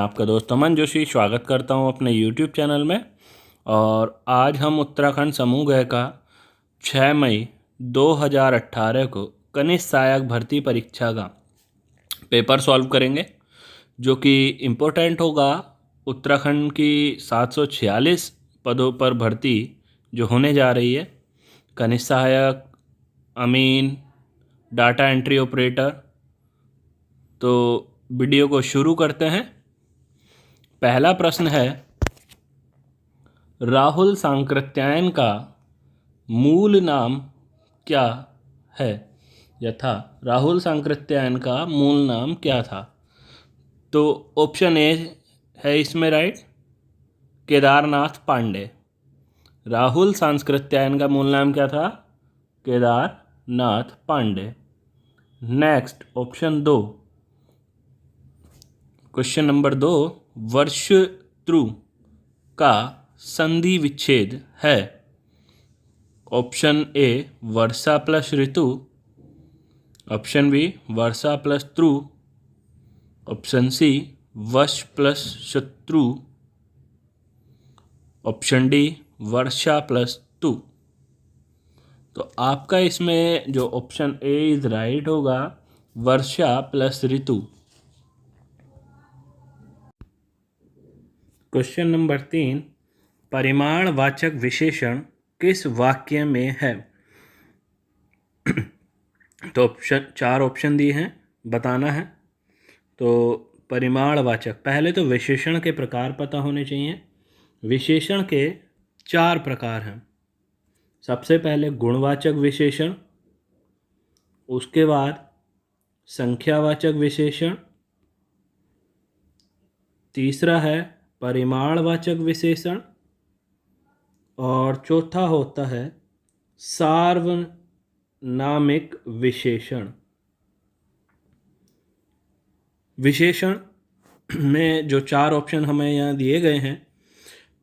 आपका दोस्त अमन जोशी स्वागत करता हूं अपने YouTube चैनल में। और आज हम उत्तराखंड समूह ग का 6 मई 2018 को कनिष्ठ सहायक भर्ती परीक्षा का पेपर सॉल्व करेंगे, जो कि इम्पोर्टेंट होगा। उत्तराखंड की 746 पदों पर भर्ती जो होने जा रही है, कनिष्ठ सहायक, अमीन, डाटा एंट्री ऑपरेटर। तो वीडियो को शुरू करते हैं। पहला प्रश्न है, राहुल सांकृत्यायन का मूल नाम क्या है? यथा राहुल सांकृत्यायन का मूल नाम क्या था? तो ऑप्शन ए है इसमें राइट, केदारनाथ पांडे। राहुल सांकृत्यायन का मूल नाम क्या था? Kedarnath Pandey. Next option 2, question number 2, वर्षत्रु का संधि विच्छेद है? ऑप्शन ए वर्षा प्लस ऋतु, ऑप्शन बी वर्षा प्लस त्रु, ऑप्शन सी वर्ष प्लस शत्रु, ऑप्शन डी वर्षा प्लस तु। तो आपका इसमें जो ऑप्शन ए इज राइट होगा, वर्षा प्लस ऋतु। क्वेश्चन नंबर 3, परिमाणवाचक विशेषण किस वाक्य में है? तो चार ऑप्शन दिए हैं, बताना है। तो परिमाणवाचक, पहले तो विशेषण के प्रकार पता होने चाहिए। विशेषण के 4 प्रकार हैं। सबसे पहले गुणवाचक विशेषण, उसके बाद संख्यावाचक विशेषण, तीसरा है परिमाणवाचक विशेषण, और चौथा होता है सार्वनामिक विशेषण। विशेषण में जो 4 ऑप्शन हमें यहाँ दिए गए हैं,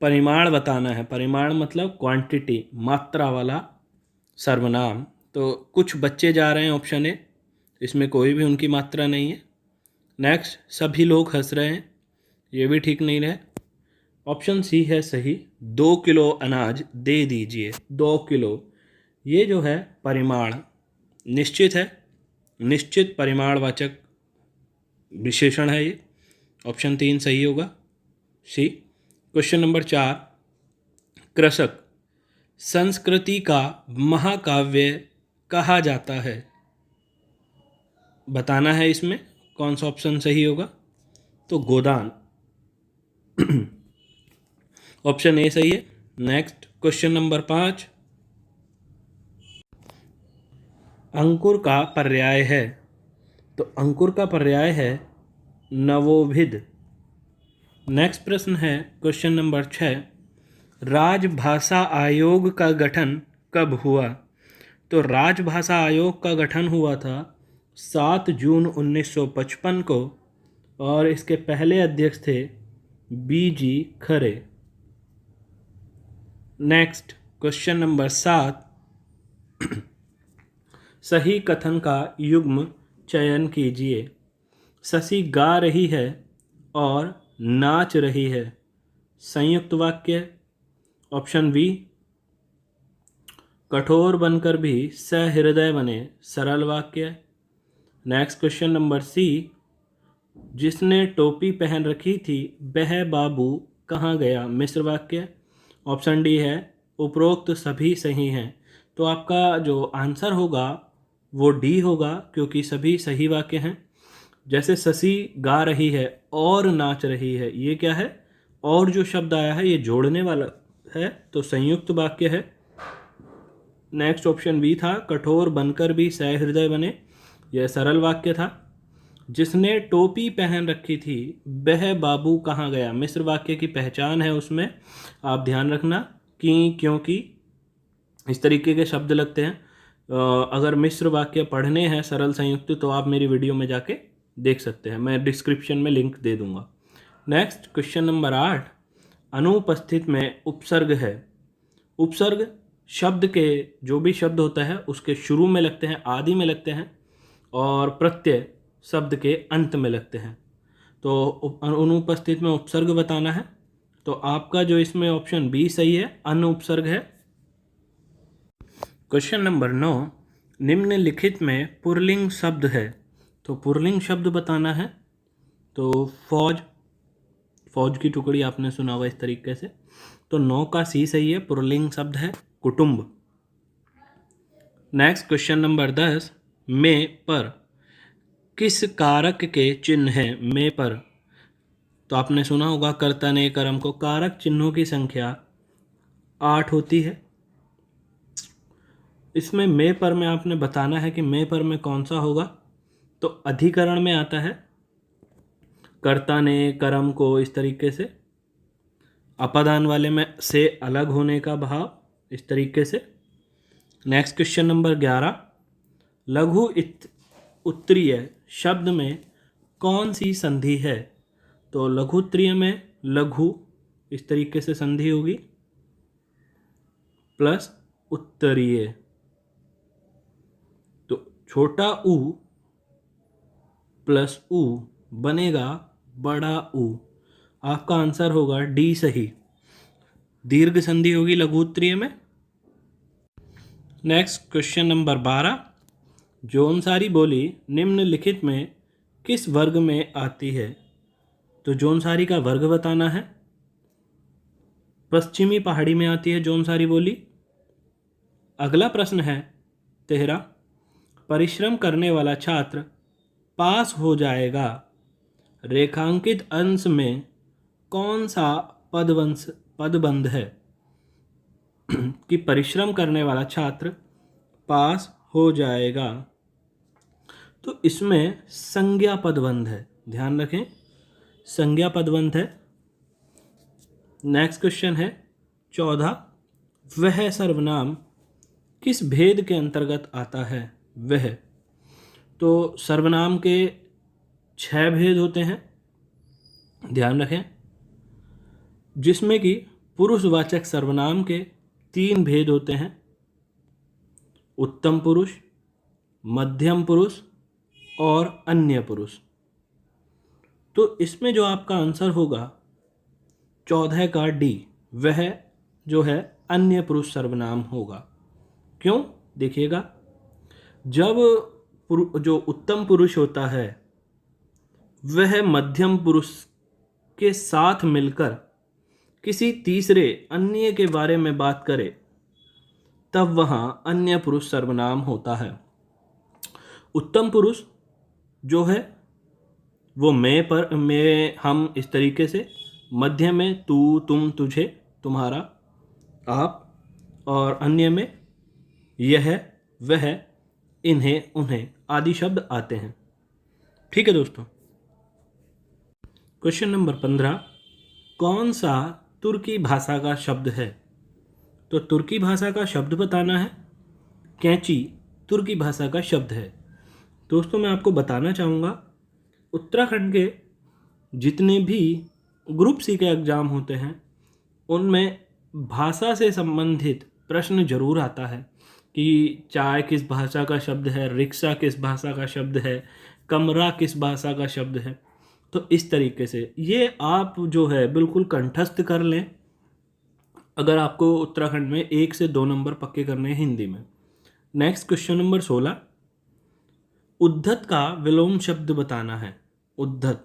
परिमाण बताना है। परिमाण मतलब क्वांटिटी, मात्रा वाला सर्वनाम। तो कुछ बच्चे जा रहे हैं ऑप्शन ए, इसमें कोई भी उनकी मात्रा नहीं है। नेक्स्ट, सभी लोग हंस रहे हैं, ये भी ठीक नहीं है। ऑप्शन सी है सही, 2 किलो अनाज दे दीजिए। 2 किलो, ये जो है परिमाण निश्चित है, निश्चित परिमाणवाचक विशेषण है ये। ऑप्शन 3 सही होगा, सी। क्वेश्चन नंबर 4, कृषक संस्कृति का महाकाव्य कहा जाता है? बताना है इसमें कौन सा ऑप्शन सही होगा। तो गोदान, ऑप्शन ए सही है। नेक्स्ट क्वेश्चन नंबर 5, अंकुर का पर्याय है? तो अंकुर का पर्याय है नवोभिध। नेक्स्ट प्रश्न है क्वेश्चन नंबर 6, राजभाषा आयोग का गठन कब हुआ? तो राजभाषा आयोग का गठन हुआ था 7 जून 1955 को, और इसके पहले अध्यक्ष थे BG खरे। नेक्स्ट क्वेश्चन नंबर 7, सही कथन का युग्म चयन कीजिए। शशि गा रही है और नाच रही है, संयुक्त वाक्य। ऑप्शन बी, कठोर बनकर भी सहृदय बने, सरल वाक्य। नेक्स्ट क्वेश्चन नंबर सी, जिसने टोपी पहन रखी थी वह बाबू कहाँ गया, मिश्र वाक्य। ऑप्शन डी है उपरोक्त सभी सही हैं। तो आपका जो आंसर होगा वो डी होगा, क्योंकि सभी सही वाक्य हैं। जैसे शशि गा रही है और नाच रही है, ये क्या है? और जो शब्द आया है ये जोड़ने वाला है, तो संयुक्त वाक्य है। नेक्स्ट ऑप्शन बी था, कठोर बनकर भी सहृदय बने, यह सरल वाक्य था। जिसने टोपी पहन रखी थी वह बाबू कहाँ गया, मिश्र वाक्य की पहचान है उसमें। आप ध्यान रखना कि क्योंकि इस तरीके के शब्द लगते हैं। अगर मिश्र वाक्य पढ़ने हैं सरल संयुक्त, तो आप मेरी वीडियो में जाके देख सकते हैं, मैं डिस्क्रिप्शन में लिंक दे दूंगा। नेक्स्ट क्वेश्चन नंबर 8, अनुपस्थित में उपसर्ग है। उपसर्ग शब्द के, जो भी शब्द होता है उसके शुरू में लगते हैं, आदि में लगते हैं, और प्रत्यय शब्द के अंत में लगते हैं। तो अनुपस्थित में उपसर्ग बताना है। तो आपका जो इसमें ऑप्शन बी सही है, अनुपसर्ग है। क्वेश्चन नंबर 9, निम्नलिखित में पुल्लिंग शब्द है। तो पुल्लिंग शब्द बताना है। तो फौज की टुकड़ी आपने सुना होगा इस तरीके से। तो 9 का सी सही है, पुल्लिंग शब्द है कुटुंब। नेक्स्ट क्वेश्चन नंबर 10, में पर किस कारक के चिन्ह है? में पर, तो आपने सुना होगा कर्ता ने कर्म को, कारक चिन्हों की संख्या 8 होती है। इसमें में पर में आपने बताना है कि में पर में कौन सा होगा। तो अधिकरण में आता है कर्ता ने कर्म को, इस तरीके से। अपादान वाले में से अलग होने का भाव, इस तरीके से। नेक्स्ट क्वेश्चन नंबर 11, लघु उत्तरीय शब्द में कौन सी संधि है? तो लघु उत्तरीय में लघु, इस तरीके से संधि होगी, प्लस उत्तरीय। तो छोटा ऊ प्लस ऊ बनेगा बड़ा ऊ। आपका आंसर होगा डी सही, दीर्घ संधि होगी लघु उत्तरीय में। नेक्स्ट क्वेश्चन नंबर 12, जौनसारी बोली निम्नलिखित में किस वर्ग में आती है? तो जौनसारी का वर्ग बताना है। पश्चिमी पहाड़ी में आती है जौनसारी बोली। अगला प्रश्न है 13, परिश्रम करने वाला छात्र पास हो जाएगा। रेखांकित अंश में कौन सा पदबंध है कि परिश्रम करने वाला छात्र पास हो जाएगा? तो इसमें संज्ञा पदबंध है, ध्यान रखें, संज्ञा पदबंध है। नेक्स्ट क्वेश्चन है 14, वह सर्वनाम किस भेद के अंतर्गत आता है? वह, तो सर्वनाम के 6 भेद होते हैं, ध्यान रखें, जिसमें कि पुरुषवाचक सर्वनाम के 3 भेद होते हैं, उत्तम पुरुष, मध्यम पुरुष और अन्य पुरुष। तो इसमें जो आपका आंसर होगा 14 का डी, वह जो है अन्य पुरुष सर्वनाम होगा। क्यों? देखिएगा, जब जो उत्तम पुरुष होता है वह मध्यम पुरुष के साथ मिलकर किसी तीसरे अन्य के बारे में बात करे तब वहाँ अन्य पुरुष सर्वनाम होता है। उत्तम पुरुष जो है वो मैं हम, इस तरीके से। मध्य में तू तुम तुझे तुम्हारा आप, और अन्य में यह वह इन्हें उन्हें आदि शब्द आते हैं। ठीक है दोस्तों। क्वेश्चन नंबर 15, कौन सा तुर्की भाषा का शब्द है? तो तुर्की भाषा का शब्द बताना है। कैंची तुर्की भाषा का शब्द है। दोस्तों मैं आपको बताना चाहूँगा, उत्तराखंड के जितने भी ग्रुप सी के एग्ज़ाम होते हैं उनमें भाषा से संबंधित प्रश्न जरूर आता है कि चाय किस भाषा का शब्द है, रिक्शा किस भाषा का शब्द है, कमरा किस भाषा का शब्द है। तो इस तरीके से ये आप जो है बिल्कुल कंठस्थ कर लें अगर आपको उत्तराखंड में 1 से 2 नंबर पक्के करने हैं हिंदी में। नेक्स्ट क्वेश्चन नंबर 16, उद्धत का विलोम शब्द बताना है। उद्धत,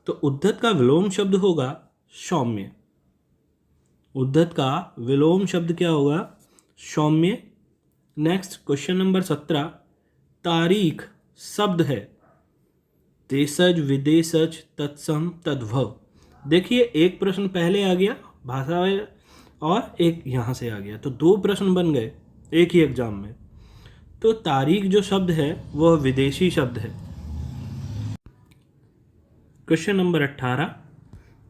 तो उद्धत का विलोम शब्द होगा सौम्य। उद्धत का विलोम शब्द क्या होगा? सौम्य। नेक्स्ट क्वेश्चन नंबर 17, तारीख शब्द है देशज, विदेशज, तत्सम, तद्भव। देखिए एक प्रश्न पहले आ गया भाषा और एक यहाँ से आ गया, तो 2 प्रश्न बन गए एक ही एग्जाम में। तो तारीख जो शब्द है वह विदेशी शब्द है। क्वेश्चन नंबर 18,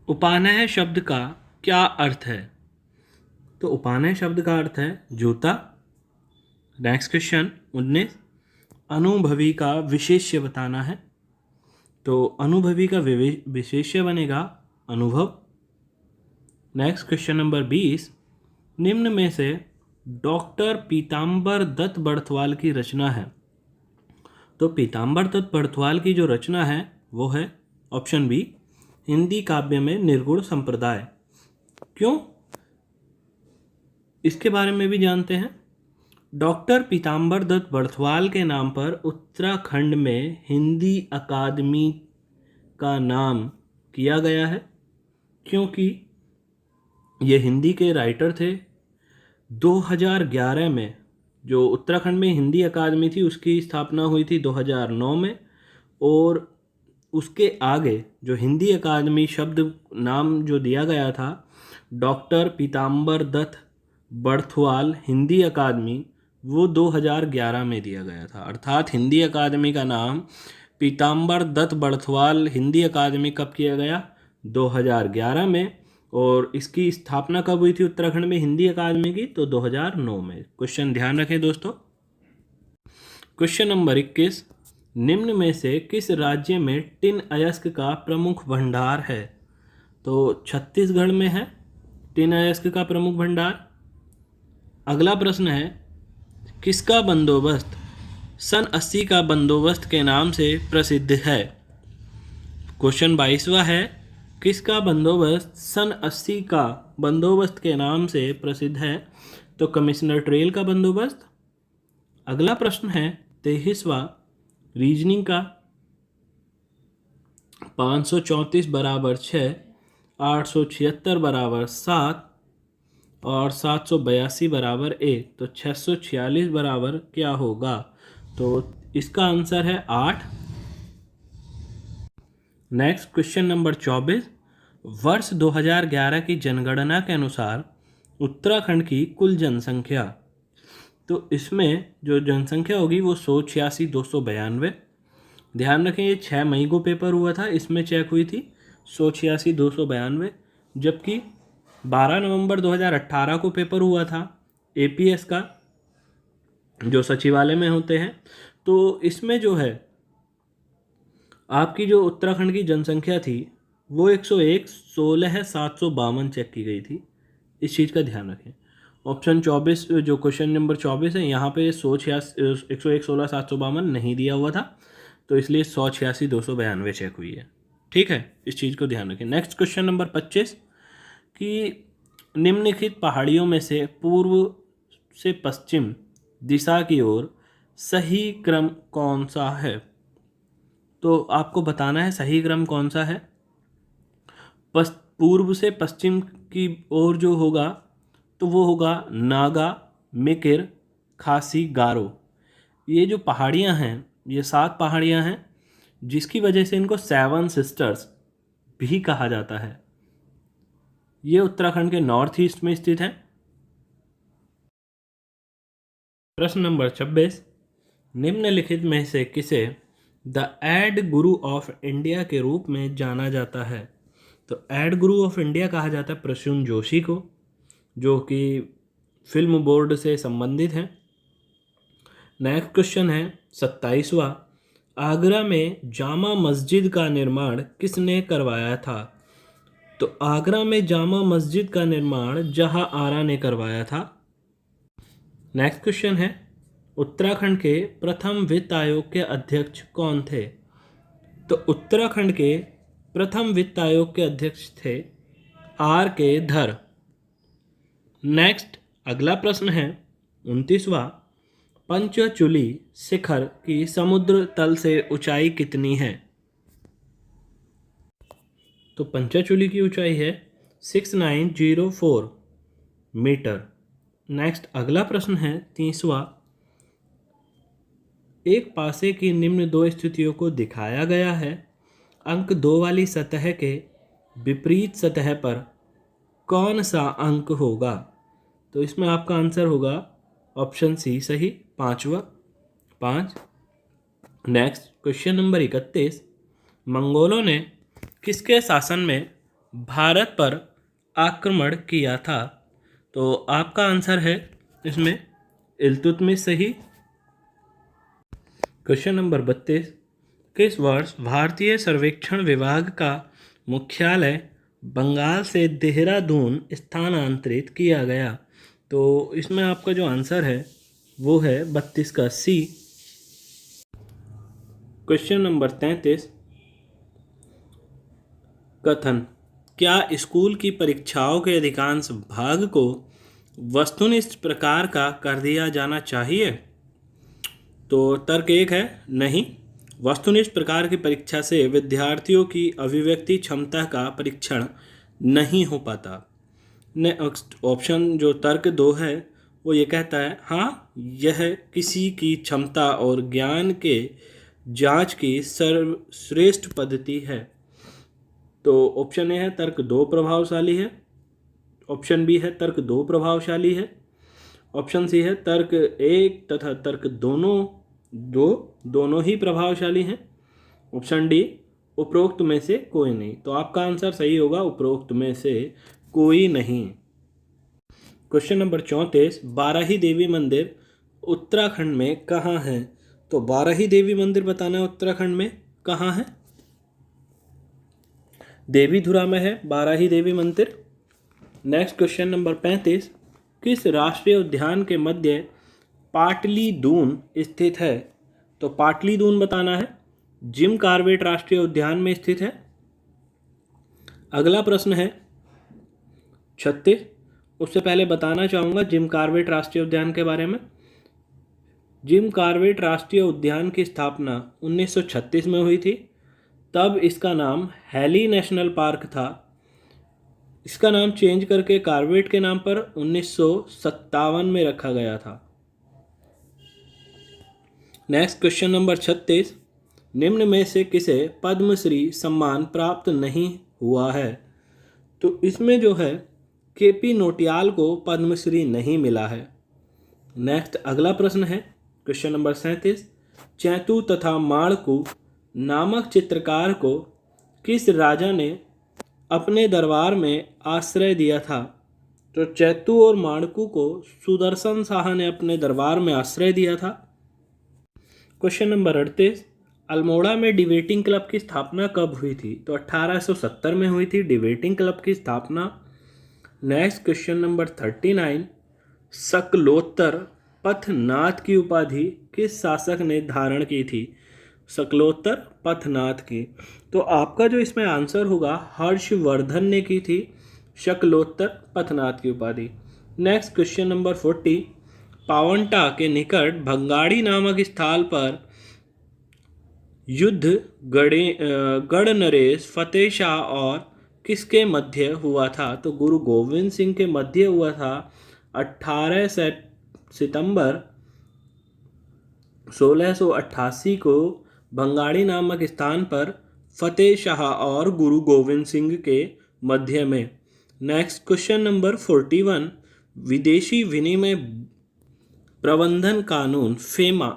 उपानय शब्द का क्या अर्थ है? तो उपानय शब्द का अर्थ है जूता। नेक्स्ट क्वेश्चन 19, अनुभवी का विशेष्य बताना है। तो अनुभवी का विशेष्य बनेगा अनुभव। नेक्स्ट क्वेश्चन नंबर 20, निम्न में से डॉक्टर पीताम्बर दत्त बड़थवाल की रचना है। तो पीताम्बर दत्त बड़थवाल की जो रचना है वो है ऑप्शन बी, हिंदी काव्य में निर्गुण संप्रदाय। क्यों, इसके बारे में भी जानते हैं। डॉक्टर पीताम्बर दत्त बड़थवाल के नाम पर उत्तराखंड में हिंदी अकादमी का नाम किया गया है, क्योंकि ये हिंदी के राइटर थे। 2011 में जो उत्तराखंड में हिंदी अकादमी थी उसकी स्थापना हुई थी 2009 में, और उसके आगे जो हिंदी अकादमी शब्द नाम जो दिया गया था, डॉक्टर पीताम्बर दत्त बड़थवाल हिंदी अकादमी, वो 2011 में दिया गया था। अर्थात हिंदी अकादमी का नाम पीताम्बर दत्त बड़थवाल हिंदी अकादमी कब किया गया? 2011 में। और इसकी स्थापना कब हुई थी उत्तराखंड में हिंदी अकादमी की? तो 2009 में। क्वेश्चन ध्यान रखें दोस्तों। क्वेश्चन नंबर 21, निम्न में से किस राज्य में टिन अयस्क का प्रमुख भंडार है? तो छत्तीसगढ़ में है टिन अयस्क का प्रमुख भंडार। अगला प्रश्न है, किसका बंदोबस्त सन 80 का बंदोबस्त के नाम से प्रसिद्ध है? क्वेश्चन 22वां है, किसका बंदोबस्त सन 80 का बंदोबस्त के नाम से प्रसिद्ध है? तो कमिश्नर ट्रेल का बंदोबस्त। अगला प्रश्न है 23वां, रीजनिंग का। 534 बराबर 6, 876 बराबर 7 और 782 बराबर 1, तो 646 बराबर क्या होगा? तो इसका आंसर है 8। नेक्स्ट क्वेश्चन नंबर 24, वर्ष 2011 की जनगणना के अनुसार उत्तराखंड की कुल जनसंख्या। तो इसमें जो जनसंख्या होगी वो 186,292। ध्यान रखें ये 6 मई को पेपर हुआ था, इसमें चेक हुई थी 186,292, जबकि 12 नवंबर 2018 को पेपर हुआ था एपीएस का, जो सचिवालय में होते हैं। तो इसमें जो है आपकी जो उत्तराखंड की जनसंख्या थी वो 101,16,752 चेक की गई थी। इस चीज़ का ध्यान रखें। ऑप्शन 24 जो क्वेश्चन नंबर 24 है यहाँ पे 101,16,752 नहीं दिया हुआ था, तो इसलिए 186,292 चेक हुई है। ठीक है, इस चीज़ को ध्यान रखें। नेक्स्ट क्वेश्चन नंबर 25 कि निम्नलिखित पहाड़ियों में से पूर्व से पश्चिम दिशा की ओर सही क्रम कौन सा है? तो आपको बताना है सही क्रम कौन सा है। पूर्व से पश्चिम की ओर जो होगा तो वो होगा नागा, मिकिर, खासी, गारो। ये जो पहाड़ियाँ हैं ये 7 पहाड़ियाँ हैं, जिसकी वजह से इनको 7 सिस्टर्स भी कहा जाता है। ये उत्तराखंड के नॉर्थ ईस्ट में स्थित है। प्रश्न नंबर 26, निम्नलिखित में से किसे the add Guru of India के रूप में जाना जाता है? तो एड गुरु ऑफ इंडिया कहा जाता है प्रसून जोशी को, जो कि फिल्म बोर्ड से संबंधित है। नेक्स्ट क्वेश्चन है 27वां, आगरा में जामा मस्जिद का निर्माण किसने करवाया था? तो आगरा में जामा मस्जिद का निर्माण जहां आरा ने करवाया था। नेक्स्ट क्वेश्चन है, उत्तराखंड के प्रथम वित्त आयोग के अध्यक्ष कौन थे? तो उत्तराखंड के प्रथम वित्त आयोग के अध्यक्ष थे आर के धर। नेक्स्ट अगला प्रश्न है 29वां, पंचचूली शिखर की समुद्र तल से ऊंचाई कितनी है? तो पंचचूली की ऊंचाई है 6904 मीटर। नेक्स्ट अगला प्रश्न है 30वां, एक पासे की निम्न 2 स्थितियों को दिखाया गया है। अंक 2 वाली सतह के विपरीत सतह पर कौन सा अंक होगा? तो इसमें आपका आंसर होगा ऑप्शन सी सही, 5वां, 5। नेक्स्ट क्वेश्चन नंबर 31, मंगोलों ने किसके शासन में भारत पर आक्रमण किया था? तो आपका आंसर है इसमें इल्तुतमिश सही। क्वेश्चन नंबर 32, किस वर्ष भारतीय सर्वेक्षण विभाग का मुख्यालय बंगाल से देहरादून स्थानांतरित किया गया? तो इसमें आपका जो आंसर है वो है 32 का सी। क्वेश्चन नंबर 33, कथन। क्या स्कूल की परीक्षाओं के अधिकांश भाग को वस्तुनिष्ठ प्रकार का कर दिया जाना चाहिए? तो तर्क एक है नहीं। वस्तुनिष्ठ प्रकार की परीक्षा से विद्यार्थियों की अभिव्यक्ति क्षमता का परीक्षण नहीं हो पाता। नेक्स्ट ऑप्शन जो तर्क दो है वो ये कहता है हाँ, यह किसी की क्षमता और ज्ञान के जांच की सर्वश्रेष्ठ पद्धति है। तो ऑप्शन ए है तर्क दो प्रभावशाली है, ऑप्शन बी है तर्क दो प्रभावशाली है, ऑप्शन सी है तर्क एक तथा तर्क दोनों ही प्रभावशाली हैं, ऑप्शन डी उपरोक्त में से कोई नहीं। तो आपका आंसर सही होगा उपरोक्त में से कोई नहीं। क्वेश्चन नंबर 34, बाराही देवी मंदिर उत्तराखंड में कहाँ है? तो बाराही देवी मंदिर बताना है उत्तराखंड में कहाँ है? देवीधुरा में है बाराही देवी मंदिर। नेक्स्ट क्वेश्चन नंबर 35, किस राष्ट्रीय उद्यान के मध्य पाटली दून स्थित है? तो पाटली दून बताना है जिम कॉर्बेट राष्ट्रीय उद्यान में स्थित है। अगला प्रश्न है 36, उससे पहले बताना चाहूँगा जिम कॉर्बेट राष्ट्रीय उद्यान के बारे में। जिम कॉर्बेट राष्ट्रीय उद्यान की स्थापना 1936 में हुई थी। तब इसका नाम हैली नेशनल पार्क था। इसका नाम चेंज करके कॉर्बेट के नाम पर 1957 में रखा गया था। नेक्स्ट क्वेश्चन नंबर 36, निम्न में से किसे पद्मश्री सम्मान प्राप्त नहीं हुआ है? तो इसमें जो है केपी नौटियाल को पद्मश्री नहीं मिला है। नेक्स्ट अगला प्रश्न है क्वेश्चन नंबर 37, चैतू तथा माणकू नामक चित्रकार को किस राजा ने अपने दरबार में आश्रय दिया था? तो चैतू और माणकू को सुदर्शन शाह ने अपने दरबार में आश्रय दिया था। क्वेश्चन नंबर 38, अल्मोड़ा में डिबेटिंग क्लब की स्थापना कब हुई थी? तो 1870 में हुई थी डिबेटिंग क्लब की स्थापना। नेक्स्ट क्वेश्चन नंबर 39, शकलोत्तर पथनाथ की उपाधि किस शासक ने धारण की थी? शकलोत्तर पथनाथ की। तो आपका जो इसमें आंसर होगा हर्षवर्धन ने की थी शकलोत्तर पथनाथ की उपाधि। नेक्स्ट क्वेश्चन नंबर 40, पावंटा के निकट भंगाड़ी नामक स्थान पर युद्ध गढ़नरेश फतेह शाह और किसके मध्य हुआ था? तो गुरु गोविंद सिंह के मध्य हुआ था। 18 सितंबर 1688 को भंगाड़ी नामक स्थान पर फतेह शाह और गुरु गोविंद सिंह के मध्य में। नेक्स्ट क्वेश्चन नंबर 41, विदेशी विनिमय प्रबंधन कानून फेमा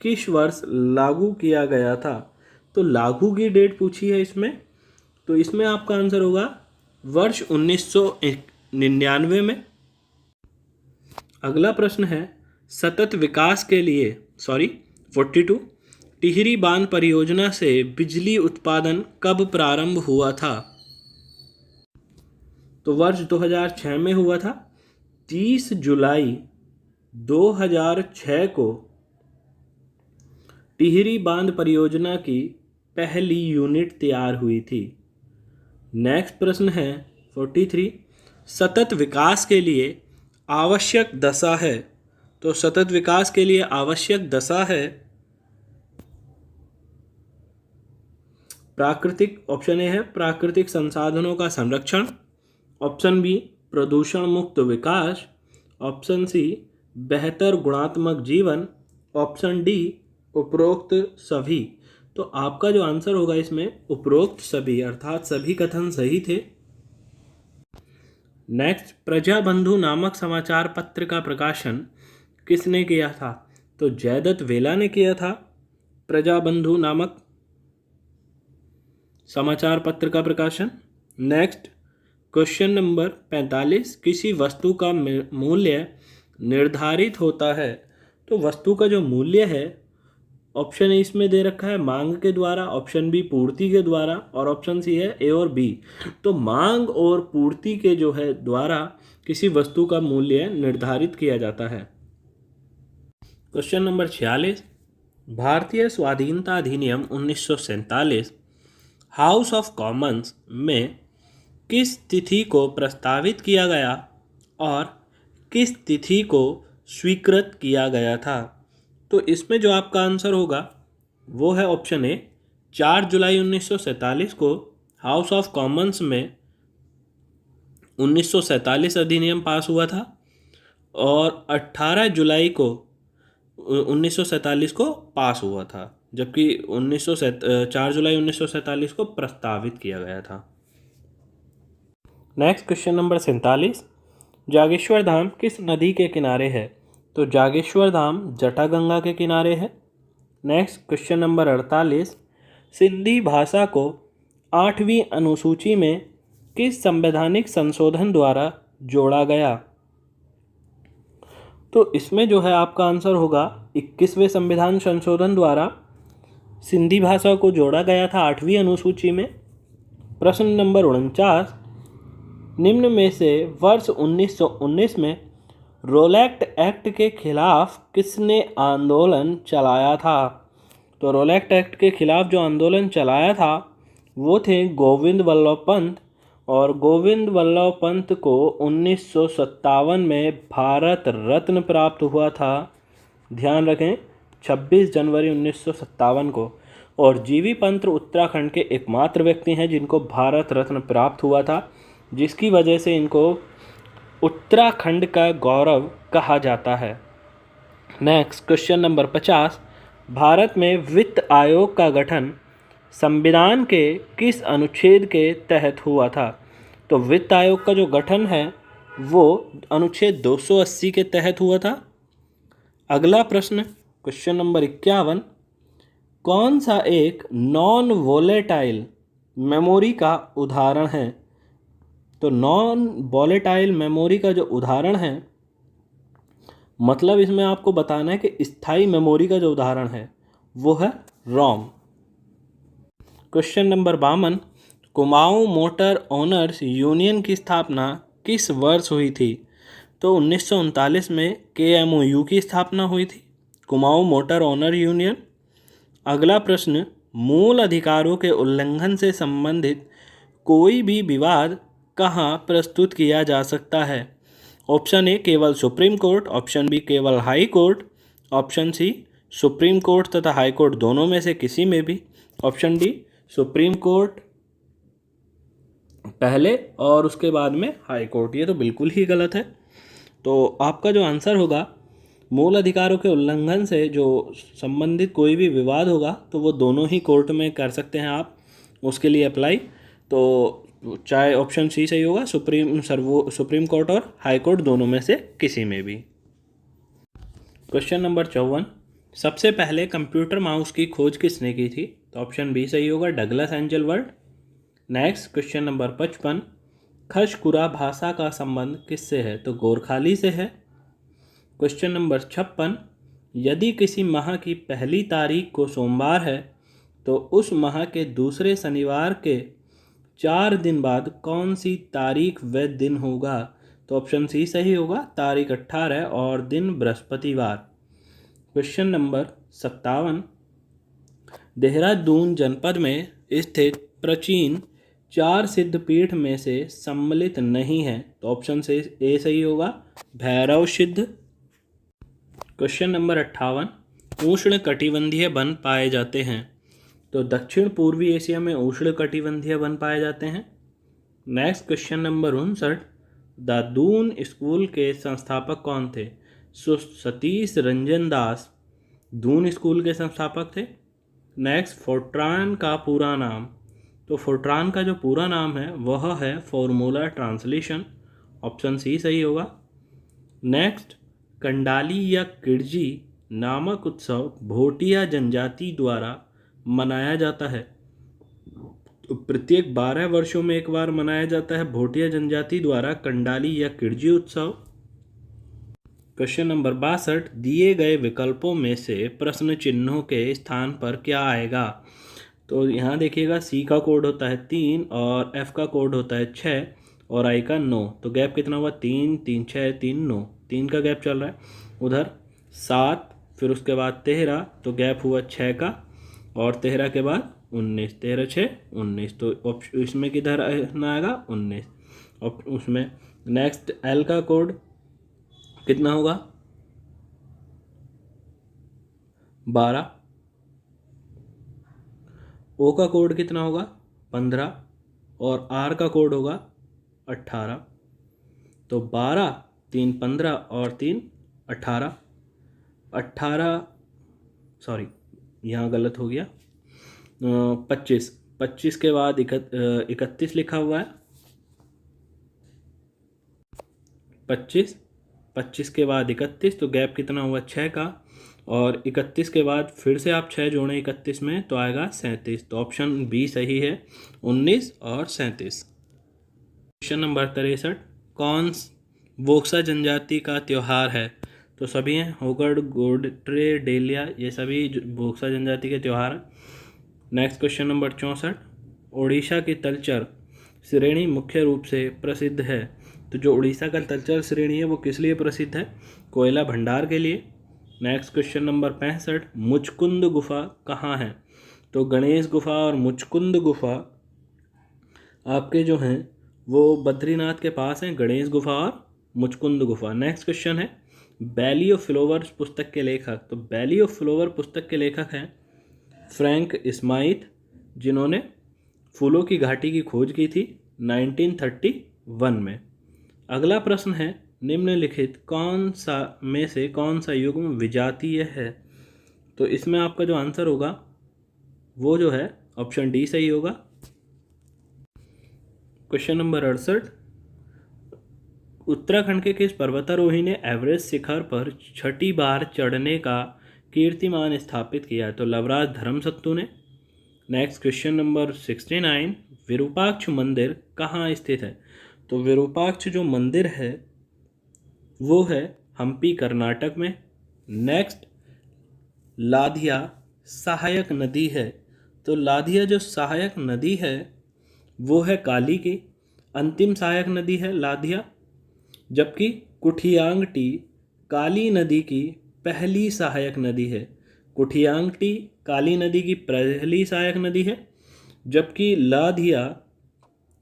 किस वर्ष लागू किया गया था? तो लागू की डेट पूछी है इसमें, तो इसमें आपका आंसर होगा वर्ष 1999 में। अगला प्रश्न है सतत विकास के लिए 42, टिहरी बांध परियोजना से बिजली उत्पादन कब प्रारंभ हुआ था? तो वर्ष 2006 में हुआ था। 30 जुलाई 2006 को टिहरी बांध परियोजना की पहली यूनिट तैयार हुई थी। नेक्स्ट प्रश्न है 43, सतत विकास के लिए आवश्यक दशा है। तो सतत विकास के लिए आवश्यक दशा है प्राकृतिक, ऑप्शन ए है प्राकृतिक संसाधनों का संरक्षण, ऑप्शन बी प्रदूषण मुक्त विकास, ऑप्शन सी बेहतर गुणात्मक जीवन, ऑप्शन डी उपरोक्त सभी। तो आपका जो आंसर होगा इसमें उपरोक्त सभी, अर्थात सभी कथन सही थे। नेक्स्ट, प्रजाबंधु नामक समाचार पत्र का प्रकाशन किसने किया था? तो जयदत्त वेला ने किया था प्रजाबंधु नामक समाचार पत्र का प्रकाशन। नेक्स्ट क्वेश्चन नंबर 45, किसी वस्तु का मूल्य निर्धारित होता है। तो वस्तु का जो मूल्य है ऑप्शन ए इसमें दे रखा है मांग के द्वारा, ऑप्शन बी पूर्ति के द्वारा और ऑप्शन सी है ए और बी। तो मांग और पूर्ति के जो है द्वारा किसी वस्तु का मूल्य निर्धारित किया जाता है। क्वेश्चन नंबर 46, भारतीय स्वाधीनता अधिनियम 1947 हाउस ऑफ कॉमन्स में किस तिथि को प्रस्तावित किया गया और किस तिथि को स्वीकृत किया गया था? तो इसमें जो आपका आंसर होगा वो है ऑप्शन ए, 4 जुलाई 1947 को हाउस ऑफ कॉमन्स में 1947 अधिनियम पास हुआ था और 18 जुलाई को 1947 को पास हुआ था, जबकि 4 जुलाई 1947 को प्रस्तावित किया गया था। नेक्स्ट क्वेश्चन नंबर 47, जागेश्वर धाम किस नदी के किनारे है? तो जागेश्वर धाम जटागंगा के किनारे है। नेक्स्ट क्वेश्चन नंबर 48, सिंधी भाषा को 8वीं अनुसूची में किस संवैधानिक संशोधन द्वारा जोड़ा गया? तो इसमें जो है आपका आंसर होगा 21वें संविधान संशोधन द्वारा सिंधी भाषा को जोड़ा गया था 8वीं अनुसूची में। प्रश्न नंबर 49, निम्न में से वर्ष 1919 में रोलैक्ट एक्ट के खिलाफ किसने आंदोलन चलाया था? तो रोलैक्ट एक्ट के खिलाफ जो आंदोलन चलाया था वो थे गोविंद वल्लभ पंत, और गोविंद वल्लभ पंत को 1957 में भारत रत्न प्राप्त हुआ था। ध्यान रखें, 26 जनवरी 1957 को। और जीवी पंत उत्तराखंड के एकमात्र व्यक्ति हैं जिनको भारत रत्न प्राप्त हुआ था, जिसकी वजह से इनको उत्तराखंड का गौरव कहा जाता है। नेक्स्ट क्वेश्चन नंबर 50, भारत में वित्त आयोग का गठन संविधान के किस अनुच्छेद के तहत हुआ था? तो वित्त आयोग का जो गठन है वो अनुच्छेद 280 के तहत हुआ था। अगला प्रश्न क्वेश्चन नंबर 51, कौन सा एक नॉन वोलेटाइल मेमोरी का उदाहरण है? तो नॉन वोलेटाइल मेमोरी का जो उदाहरण है, मतलब इसमें आपको बताना है कि स्थायी मेमोरी का जो उदाहरण है वो है Rome. Question number 52, Kumaon motor owners union की स्थापना किस वर्ष हुई थी? तो 1939 में KMOU की स्थापना हुई थी, कुमाऊं मोटर ओनर यूनियन। अगला प्रश्न, मूल अधिकारों के उल्लंघन से संबंधित कोई भी विवाद कहाँ प्रस्तुत किया जा सकता है? ऑप्शन ए केवल सुप्रीम कोर्ट, ऑप्शन बी केवल high court, option C supreme court तथा हाई कोर्ट दोनों में से किसी में भी, ऑप्शन डी सुप्रीम कोर्ट पहले और उसके बाद में हाई कोर्ट। ये तो बिल्कुल ही गलत है। तो आपका जो आंसर होगा, मूल अधिकारों के उल्लंघन से जो संबंधित कोई भी विवाद होगा तो वो दोनों ही कोर्ट में कर सकते हैं आप उसके लिए अप्लाई। तो चाहे ऑप्शन सी सही होगा, सुप्रीम कोर्ट और हाई कोर्ट दोनों में से किसी में भी। क्वेश्चन नंबर 54, सबसे पहले कंप्यूटर माउस की खोज किसने की थी? तो ऑप्शन बी सही होगा, डगलस एंजलवर्ड। नेक्स्ट क्वेश्चन नंबर 55, खशकुरा भाषा का संबंध किससे है? तो गोरखाली से है। क्वेश्चन नंबर 56, यदि किसी माह की पहली तारीख को सोमवार है तो उस माह के दूसरे शनिवार के 4 दिन बाद कौन सी तारीख व दिन होगा? तो ऑप्शन सी सही होगा, तारीख 18 और दिन बृहस्पतिवार। क्वेश्चन नंबर 57, देहरादून जनपद में स्थित प्राचीन 4 सिद्धपीठ में से सम्मिलित नहीं है, तो ऑप्शन से ए सही होगा, भैरव सिद्ध। क्वेश्चन नंबर 58, उष्ण कटिबंधीय वन पाए जाते हैं, तो दक्षिण पूर्वी एशिया में उष्ण कटिबंधीय वन पाए जाते हैं। नेक्स्ट क्वेश्चन नंबर 59, दादून स्कूल के संस्थापक कौन थे? सतीश रंजन दास दून स्कूल के संस्थापक थे। नेक्स्ट, फोर्ट्रान का पूरा नाम? तो फोर्ट्रान का जो पूरा नाम है वह है फॉर्मूला ट्रांसलेशन, ऑप्शन सी सही होगा। नेक्स्ट, कंडाली या किड़जी नामक उत्सव भोटिया जनजाति द्वारा मनाया जाता है, तो प्रत्येक 12 वर्षों में एक बार मनाया जाता है भोटिया जनजाति द्वारा कंडाली या किड़जी उत्सव। क्वेश्चन नंबर 62, दिए गए विकल्पों में से प्रश्न चिन्हों के स्थान पर क्या आएगा? तो यहाँ देखिएगा, सी का कोड होता है 3 और एफ का कोड होता है 6 और आई का 9, तो गैप कितना हुआ? 3 3 6 3 9, 3 का गैप चल रहा है। उधर 7, फिर उसके बाद 13, तो गैप हुआ 6 का, और 13 के बाद 19, 13 6 19, तो इसमें किधर ना आएगा 19। और उसमें नेक्स्ट एल का कोड कितना होगा 12, ओ का कोड कितना होगा 15 और आर का कोड होगा 18। तो 12 3 15 और 3 18, 18 सॉरी यहाँ गलत हो गया, 25, 25 के बाद 31 लिखा हुआ है, 25, 25 के बाद 31, तो गैप कितना हुआ 6 का, और 31 के बाद फिर से आप 6 जोड़ें 31 में तो आएगा 37। तो ऑप्शन बी सही है, 19 और 37। क्वेश्चन नंबर 63, कौन वोक्सा जनजाति का त्यौहार है? तो सभी हैं, होगड़, गोडट्रे, डेलिया, ये सभी वोक्सा जनजाति के त्यौहार हैं। नेक्स्ट क्वेश्चन नंबर 64, उड़ीसा की तलचर श्रेणी मुख्य रूप से प्रसिद्ध है। तो जो उड़ीसा का तलचर श्रेणी है वो किस लिए प्रसिद्ध है? कोयला भंडार के लिए। नेक्स्ट क्वेश्चन नंबर 65, मुचकुंद गुफा कहाँ है? तो गणेश गुफा और मुचकुंद गुफा आपके जो हैं वो बद्रीनाथ के पास हैं, गणेश गुफा और मुचकुंद गुफा। नेक्स्ट क्वेश्चन है, वैली ऑफ फ्लावर्स पुस्तक के लेखक। तो वैली ऑफ फ्लावर पुस्तक के लेखक हैं फ्रैंक स्माइथ, जिन्होंने फूलों की घाटी की खोज की थी 1931 में। अगला प्रश्न है, निम्नलिखित कौन सा युग्म विजातीय है? तो इसमें आपका जो आंसर होगा वो जो है ऑप्शन डी सही होगा। क्वेश्चन नंबर 68, उत्तराखंड के किस पर्वतारोही ने एवरेस्ट शिखर पर छठी बार चढ़ने का कीर्तिमान स्थापित किया? तो लवराज धर्मसत्तू ने। नेक्स्ट क्वेश्चन नंबर 69, विरूपाक्ष मंदिर कहाँ स्थित है? तो विरूपाक्ष जो मंदिर है वो है हम्पी कर्नाटक में। नेक्स्ट, लाधिया सहायक नदी है। तो लाधिया जो सहायक नदी है वो है काली की अंतिम सहायक नदी है लाधिया, जबकि कुठियांगटी काली नदी की पहली सहायक नदी है। कुठियांगटी काली नदी की पहली सहायक नदी है, जबकि लाधिया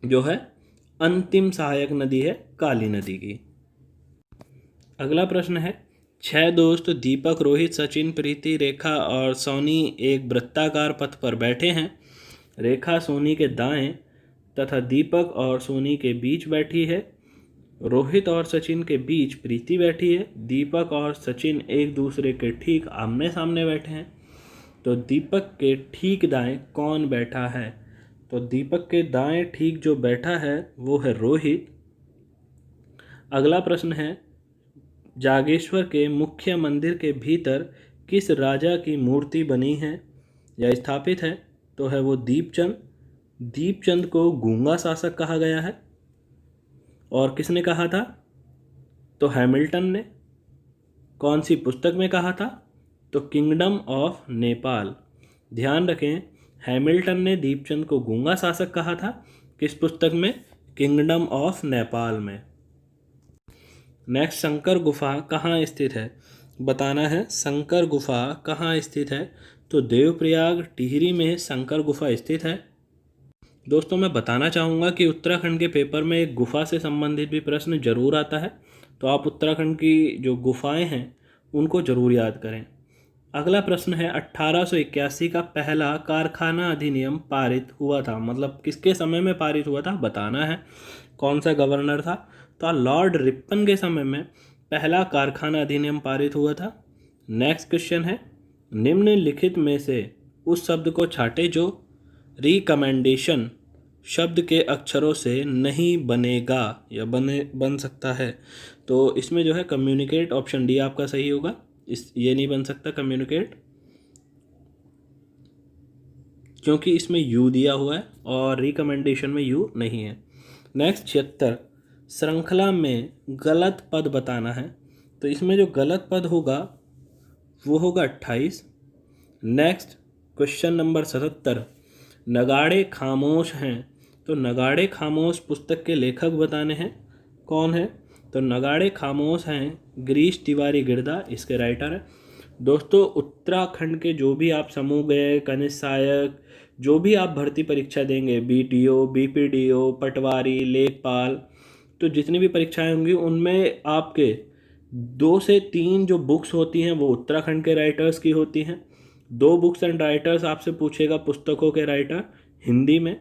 जो है अंतिम सहायक नदी है काली नदी की। अगला प्रश्न है, 6 दोस्त दीपक, रोहित, सचिन, प्रीति, रेखा और सोनी एक वृत्ताकार पथ पर बैठे हैं। रेखा सोनी के दाएं तथा दीपक और सोनी के बीच बैठी है। रोहित और सचिन के बीच प्रीति बैठी है। दीपक और सचिन एक दूसरे के ठीक आमने सामने बैठे हैं। तो दीपक के ठीक दाएं कौन बैठा है? तो दीपक के दाएं ठीक जो बैठा है वो है रोहित। अगला प्रश्न है, जागेश्वर के मुख्य मंदिर के भीतर किस राजा की मूर्ति बनी है या स्थापित है? तो है वो दीपचंद। दीपचंद को गूंगा शासक कहा गया है। और किसने कहा था? तो हैमिल्टन ने। कौन सी पुस्तक में कहा था? तो किंगडम ऑफ नेपाल। ध्यान रखें, हैमिल्टन ने दीपचंद को गूंगा शासक कहा था। किस पुस्तक में? किंगडम ऑफ नेपाल में। नेक्स्ट, शंकर गुफा कहाँ स्थित है? बताना है शंकर गुफा कहाँ स्थित है। तो देवप्रयाग टिहरी में शंकर गुफा स्थित है। दोस्तों, मैं बताना चाहूँगा कि उत्तराखंड के पेपर में एक गुफा से संबंधित भी प्रश्न जरूर आता है, तो आप उत्तराखंड की जो गुफाएं हैं उनको जरूर याद करें। अगला प्रश्न है, 1881 का पहला कारखाना अधिनियम पारित हुआ था, मतलब किसके समय में पारित हुआ था बताना है। कौन सा गवर्नर था? तो लॉर्ड रिपन के समय में पहला कारखाना अधिनियम पारित हुआ था। नेक्स्ट क्वेश्चन है, निम्नलिखित में से उस शब्द को छाटे जो रिकमेंडेशन शब्द के अक्षरों से नहीं बनेगा या बन सकता है। तो इसमें जो है कम्युनिकेट, ऑप्शन डी आपका सही होगा। ये नहीं बन सकता कम्युनिकेट, क्योंकि इसमें यू दिया हुआ है और रिकमेंडेशन में यू नहीं है। नेक्स्ट, 76, श्रृंखला में गलत पद बताना है। तो इसमें जो गलत पद होगा वो होगा 28। नेक्स्ट, क्वेश्चन नंबर 77, नगाड़े खामोश हैं। तो नगाड़े खामोश पुस्तक के लेखक बताने हैं, कौन है? तो नगाड़े खामोश हैं गिरीश तिवारी गिरदा, इसके राइटर है। दोस्तों उत्तराखंड के जो भी आप समूह गए, कनिष्ठ सहायक, जो भी आप भर्ती परीक्षा देंगे, बीटीओ, बीपीडीओ, पटवारी, लेखपाल, तो जितनी भी परीक्षाएं होंगी उनमें आपके 2 से 3 जो बुक्स होती हैं वो उत्तराखंड के राइटर्स की होती हैं। 2 बुक्स एंड राइटर्स आपसे पूछेगा पुस्तकों के राइटर हिंदी में,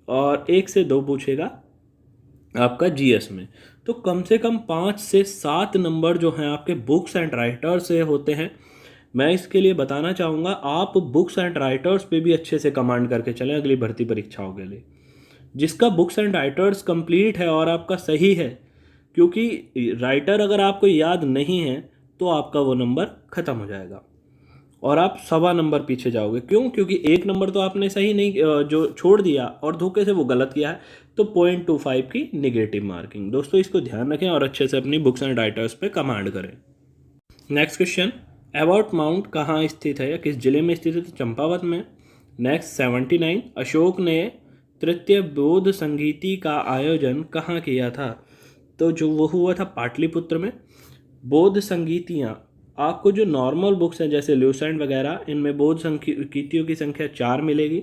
और 1 से 2 पूछेगा आपका जीएस में। तो कम से कम 5 से 7 नंबर जो हैं आपके बुक्स एंड राइटर्स से होते हैं। मैं इसके लिए बताना चाहूँगा, आप बुक्स एंड राइटर्स पे भी अच्छे से कमांड करके चलें अगली भर्ती परीक्षाओं के लिए। जिसका बुक्स एंड राइटर्स कंप्लीट है और आपका सही है, क्योंकि राइटर अगर आपको याद नहीं है तो आपका वो नंबर ख़त्म हो जाएगा और आप 1.25 नंबर पीछे जाओगे। क्यों? क्योंकि 1 नंबर तो आपने सही नहीं जो छोड़ दिया और धोखे से वो गलत किया है, तो 0.25 की निगेटिव मार्किंग। दोस्तों इसको ध्यान रखें और अच्छे से अपनी बुक्स एंड राइटर्स पे कमांड करें। नेक्स्ट क्वेश्चन, एबॉट माउंट कहाँ स्थित है या किस जिले में स्थित है? तो चंपावत में। नेक्स्ट 79, अशोक ने तृतीय बौद्ध संगीति का आयोजन कहाँ किया था? तो जो वो हुआ था पाटलिपुत्र में। बौद्ध संगीतियाँ, आपको जो नॉर्मल बुक्स हैं जैसे ल्यूसेंट वगैरह, इनमें बौद्ध संगीतियों की संख्या 4 मिलेगी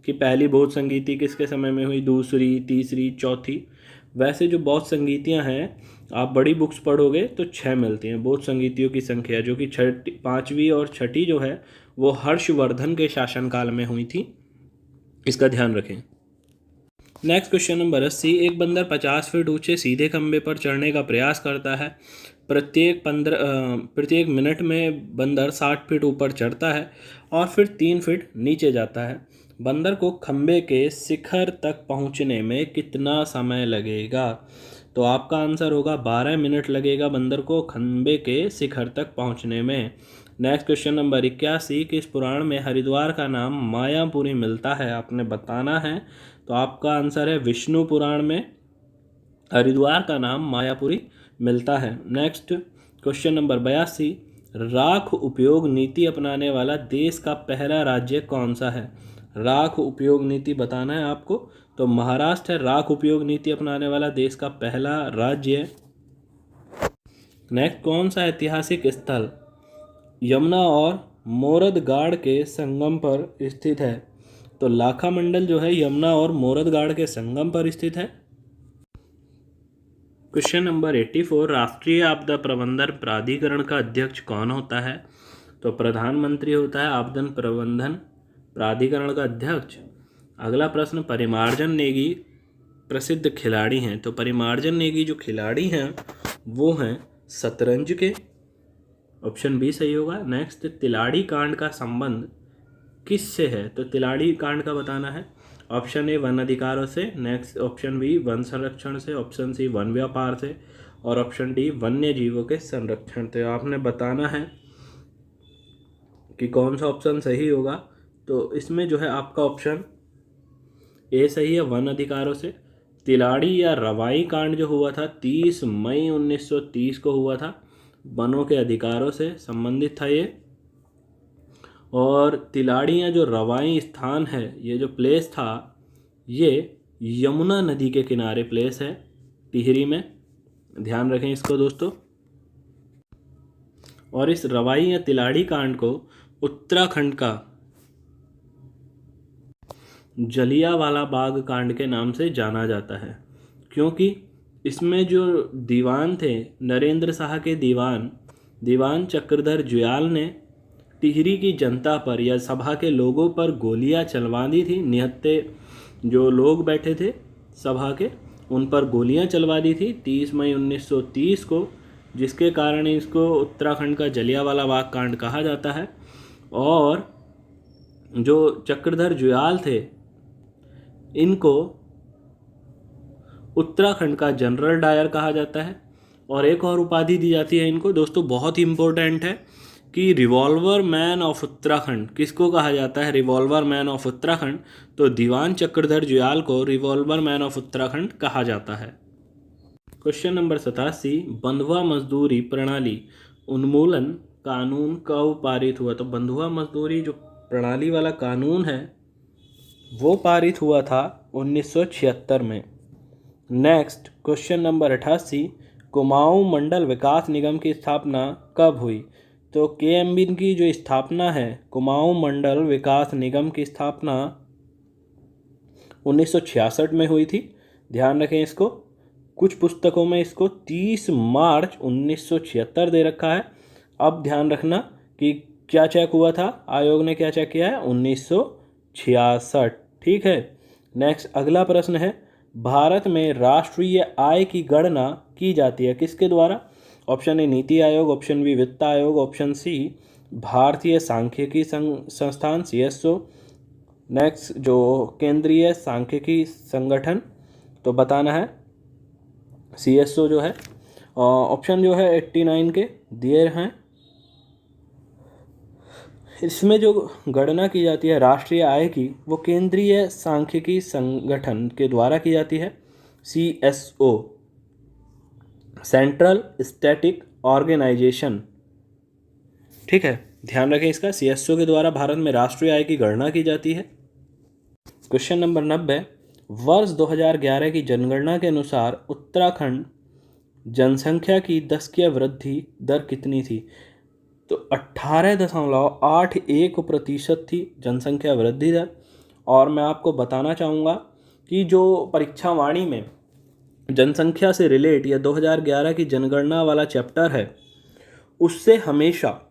कि पहली बौद्ध संगीति किसके समय में हुई, दूसरी, तीसरी, चौथी। वैसे जो बौद्ध संगीतियाँ हैं आप बड़ी बुक्स पढ़ोगे तो 6 मिलती हैं बौद्ध संगीतियों की संख्या, जो कि 5वीं और 6ठी जो है वो हर्षवर्धन के शासनकाल में हुई थी। इसका ध्यान रखें। नेक्स्ट क्वेश्चन नंबर 80, एक बंदर 50 फीट ऊंचे सीधे खंबे पर चढ़ने का प्रयास करता है। प्रत्येक मिनट में बंदर 60 फीट ऊपर चढ़ता है और फिर 3 फीट नीचे जाता है। बंदर को खंबे के शिखर तक पहुंचने में कितना समय लगेगा? तो आपका आंसर होगा 12 मिनट लगेगा बंदर को खंबे के शिखर तक पहुंचने में। नेक्स्ट क्वेश्चन नंबर 81, किस पुराण में हरिद्वार का नाम मायापुरी मिलता है? आपने बताना है। तो आपका आंसर है विष्णु पुराण में हरिद्वार का नाम मायापुरी मिलता है। नेक्स्ट क्वेश्चन नंबर 82, राख उपयोग नीति अपनाने वाला देश का पहला राज्य कौन सा है? राख उपयोग नीति बताना है आपको। तो महाराष्ट्र है राख उपयोग नीति अपनाने वाला देश का पहला राज्य। नेक्स्ट, कौन सा ऐतिहासिक स्थल यमुना और मोरदगाड़ के संगम पर स्थित है? तो लाखा मंडल जो है यमुना और मोरदगाड़ के संगम पर स्थित है। क्वेश्चन नंबर 84, राष्ट्रीय आपदा प्रबंधन प्राधिकरण का अध्यक्ष कौन होता है? तो प्रधानमंत्री होता है आपदा प्रबंधन प्राधिकरण का अध्यक्ष। अगला प्रश्न, परिमार्जन नेगी प्रसिद्ध खिलाड़ी हैं। तो परिमार्जन नेगी जो खिलाड़ी हैं वो हैं शतरंज के, ऑप्शन बी सही होगा। नेक्स्ट, तिलाड़ी कांड का संबंध किससे है? तो तिलाड़ी कांड का बताना है। ऑप्शन ए वन अधिकारों से, नेक्स्ट ऑप्शन बी वन संरक्षण से, ऑप्शन सी वन व्यापार से, और ऑप्शन डी वन्य जीवों के संरक्षण से। आपने बताना है कि कौन सा ऑप्शन सही होगा। तो इसमें जो है आपका ऑप्शन ए सही है, वन अधिकारों से। तिलाड़ी या रवाई कांड जो हुआ था 30 मई 1930 को हुआ था, वनों के अधिकारों से संबंधित था ये। और तिलाड़ी या जो रवाई स्थान है, ये जो प्लेस था ये यमुना नदी के किनारे प्लेस है, टिहरी में। ध्यान रखें इसको दोस्तों। और इस रवाई या तिलाड़ी कांड को उत्तराखंड का जलियांवाला बाग कांड के नाम से जाना जाता है, क्योंकि इसमें जो दीवान थे नरेंद्र शाह के दीवान चक्रधर जुयाल ने टिहरी की जनता पर या सभा के लोगों पर गोलियां चलवा दी थी। निहत्थे जो लोग बैठे थे सभा के, उन पर गोलियां चलवा दी थी 30 मई 1930 को, जिसके कारण इसको उत्तराखंड का जलियांवाला बाग कांड कहा जाता है। और जो चक्रधर जुयाल थे इनको उत्तराखंड का जनरल डायर कहा जाता है। और एक और उपाधि दी जाती है इनको दोस्तों, बहुत ही इम्पोर्टेंट है, कि रिवॉल्वर मैन ऑफ उत्तराखंड किसको कहा जाता है? Revolver man of Uttarakhand. तो दीवान चक्रधर जुयाल को रिवॉल्वर मैन ऑफ उत्तराखंड कहा जाता है। क्वेश्चन नंबर 87, बंधुआ मजदूरी प्रणाली उन्मूलन कानून कब पारित हुआ? तो बंधुआ मजदूरी जो प्रणाली वाला कानून है वो पारित हुआ था 1976 में। नेक्स्ट क्वेश्चन नंबर 88, कुमाऊं मंडल विकास निगम की स्थापना कब हुई? तो केएमबी की जो स्थापना है, कुमाऊं मंडल विकास निगम की स्थापना 1966 में हुई थी। ध्यान रखें इसको, कुछ पुस्तकों में इसको 30 मार्च 1976 दे रखा है। अब ध्यान रखना कि क्या चेक हुआ था, आयोग ने क्या चेक किया है, 1966। ठीक है। नेक्स्ट अगला प्रश्न है, भारत में राष्ट्रीय आय की गणना की जाती है किसके द्वारा? Option A NITI Aayog, option B वित्त आयोग, ऑप्शन सी भारतीय सांख्यिकी संस्थान CSO, नेक्स्ट जो केंद्रीय सांख्यिकी संगठन, तो बताना है CSO जो है। ऑप्शन जो है 89 के दिए हैं। इसमें जो गणना की जाती है राष्ट्रीय आय की, वो केंद्रीय सांख्यिकी संगठन के द्वारा की जाती है, CSO, सेंट्रल स्टैटिक ऑर्गेनाइजेशन। ठीक है, ध्यान रखें इसका, CSO के द्वारा भारत में राष्ट्रीय आय की गणना की जाती है। क्वेश्चन नंबर 90, वर्ष 2011 की जनगणना के अनुसार उत्तराखंड जनसंख्या की 10वीं वृद्धि दर कितनी थी? तो 18.81% थी जनसंख्या वृद्धि दर। और मैं आपको बताना चाहूँगा कि जो परीक्षा वाणी में जनसंख्या से रिलेट या 2011 की जनगणना वाला चैप्टर है, उससे हमेशा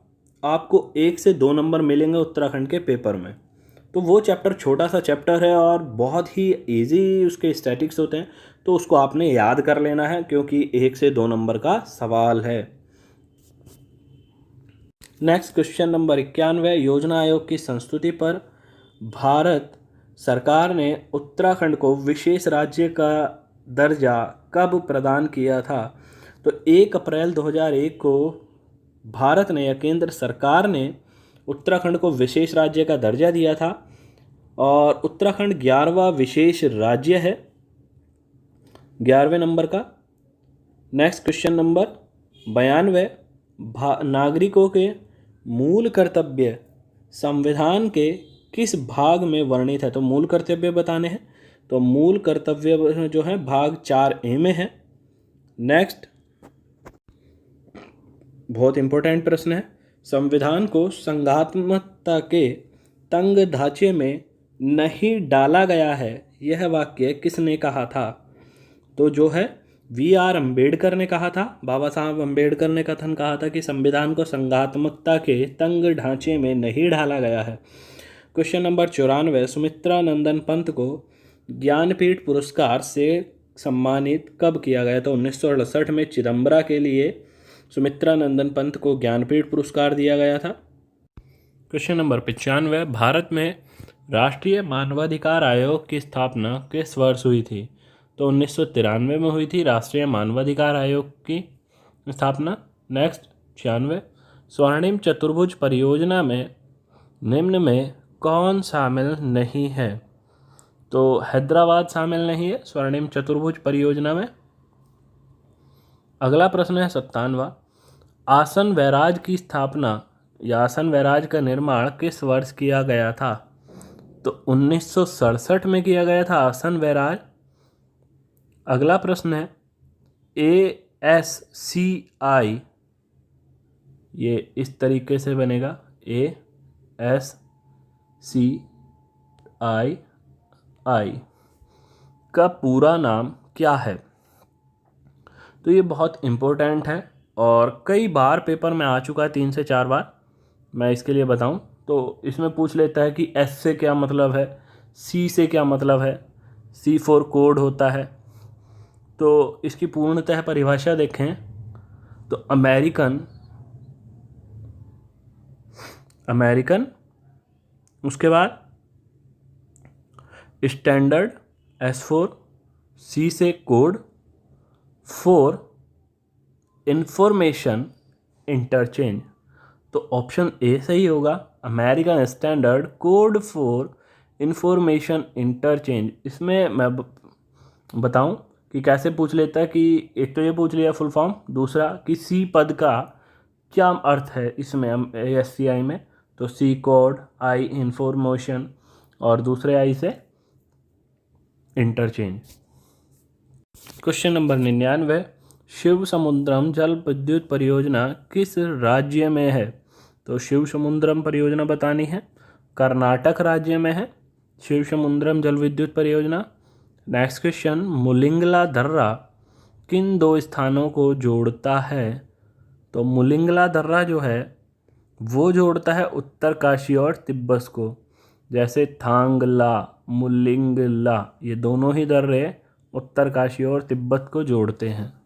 आपको 1 से 2 नंबर मिलेंगे उत्तराखंड के पेपर में। तो वो चैप्टर छोटा सा चैप्टर है और बहुत ही इजी उसके स्टैटिक्स होते हैं, तो उसको आपने याद कर लेना है क्योंकि 1 से 2 नंबर का सवाल है। नेक्स्ट क्वेश्चन नंबर 91, योजना आयोग की संस्तुति पर भारत सरकार ने उत्तराखंड को विशेष राज्य का दर्जा कब प्रदान किया था? तो 1 अप्रैल 2001 को भारत ने या केंद्र सरकार ने उत्तराखंड को विशेष राज्य का दर्जा दिया था और उत्तराखंड 11वां विशेष राज्य है, 11वें नंबर का। नेक्स्ट क्वेश्चन नंबर 92, नागरिकों के मूल कर्तव्य संविधान के किस भाग में वर्णित है? तो मूल कर्तव्य बताने हैं, तो मूल कर्तव्य जो है भाग 4A में है। नेक्स्ट बहुत इंपॉर्टेंट प्रश्न है, संविधान को संघात्मकता के तंग ढांचे में नहीं डाला गया है, यह वाक्य किसने कहा था? तो जो है V.R. अम्बेडकर ने कहा था, बाबा साहब अम्बेडकर ने कथन कहा था कि संविधान को संघात्मकता के तंग ढांचे में नहीं ढाला गया है। क्वेश्चन नंबर 94, सुमित्रा नंदन पंत को ज्ञानपीठ पुरस्कार से सम्मानित कब किया गया? तो 1968 में चिदम्बरा के लिए सुमित्रा नंदन पंत को ज्ञानपीठ पुरस्कार दिया गया था। क्वेश्चन नंबर 95, भारत में राष्ट्रीय मानवाधिकार आयोग की स्थापना किस वर्ष हुई थी? तो 1993 में हुई थी राष्ट्रीय मानवाधिकार आयोग की स्थापना। नेक्स्ट 96, स्वर्णिम चतुर्भुज परियोजना में निम्न में कौन शामिल नहीं है? तो हैदराबाद शामिल नहीं है स्वर्णिम चतुर्भुज परियोजना में। अगला प्रश्न है 97, आसन वैराज की स्थापना या आसन वैराज का निर्माण किस वर्ष किया गया था? तो 1967 में किया गया था आसन वैराज। अगला प्रश्न है ASCI, ये इस तरीके से बनेगा ASCII का पूरा नाम क्या है? तो ये बहुत इम्पोर्टेंट है और कई बार पेपर में आ चुका है, 3 से 4 बार। मैं इसके लिए बताऊं तो इसमें पूछ लेता है कि S से क्या मतलब है, C से क्या मतलब है, C फॉर कोड होता है। तो इसकी पूर्णतः परिभाषा देखें तो अमेरिकन, उसके बाद स्टैंडर्ड S4, C से कोड, 4 इंफॉर्मेशन इंटरचेंज। तो ऑप्शन ए सही होगा, American standard code for information interchange. इसमें मैं बताऊं कि कैसे पूछ लेता है कि एक तो ये पूछ लिया फुल फॉर्म, दूसरा कि सी पद का क्या अर्थ है इसमें ASCI में, तो C कोड, I इंफॉर्मेशन और दूसरे I से इंटरचेंज। क्वेश्चन नंबर 99, शिव समुद्रम जल विद्युत परियोजना किस राज्य में है? तो शिव समुद्रम परियोजना बतानी है, कर्नाटक राज्य में है शिव समुद्रम जल विद्युत परियोजना। नेक्स्ट क्वेश्चन, मुलिंगला दर्रा किन दो स्थानों को जोड़ता है? तो मुलिंगला दर्रा जो है वो जोड़ता है उत्तरकाशी और तिब्बत को। जैसे थांगला, मुलिंगला, ये दोनों ही दर्रे उत्तरकाशी और तिब्बत को जोड़ते हैं।